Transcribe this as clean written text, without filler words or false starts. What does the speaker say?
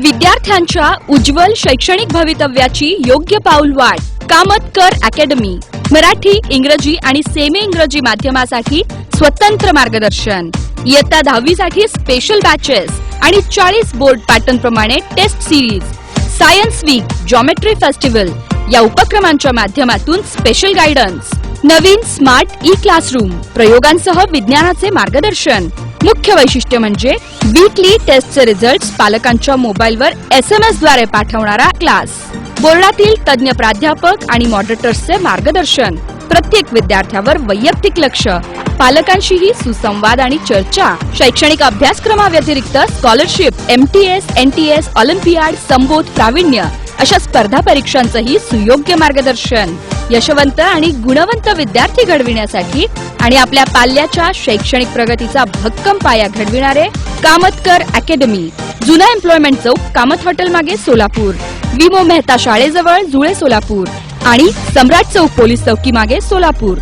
विद्यार्थ्यांच्या उज्ज्वल शैक्षणिक भवितव्याची योग्य पाऊल वाट कामतकर अकॅडमी। मराठी, इंग्रजी आणि सेमी इंग्रजी माध्यमासाठी स्वतंत्र मार्गदर्शन। इयत्ता 10वी साठी स्पेशल बॅचेस आणि 40 बोर्ड पॅटर्न प्रमाणे test series. Science week, geometry festival या उपक्रमांच्या माध्यमातून स्पेशल गायडन्स। नवीन स्मार्ट ई क्लासरूम, प्रयोगांसह विज्ञानाचे मार्गदर्शन। मुख्य वैशिष्ट्य म्हणजे वीकली टेस्टचे रिझल्ट्स पालकांच्या मोबाईलवर SMS द्वारे पाठवणारा क्लास। बोर्डातील तज्ञ प्राध्यापक आणि मॉडरेटर्सचे मार्गदर्शन। प्रत्येक विद्यार्थ्यावर वैयक्तिक लक्ष, पालकांशीही सुसंवाद आणि चर्चा। शैक्षणिक अभ्यासक्रमाव्यतिरिक्त स्कॉलरशिप, MTS, NTS, ऑलिम्पियाड, संबोध, प्रावीण्य अशा स्पर्धा परीक्षांचंही सुयोग्य मार्गदर्शन। यशवंत आणि गुणवंत विद्यार्थी घडविण्यासाठी आणि आपल्या पाल्याच्या शैक्षणिक प्रगतीचा भक्कम पाया घडविणारे कामतकर अकॅडमी। जुना एम्प्लॉयमेंट चौक, कामत हॉटेल मागे, सोलापूर। विमो मेहता शाळेजवळ, जुळे, सोलापूर आणि सम्राट चौक पोलीस चौकी मागे, सोलापूर।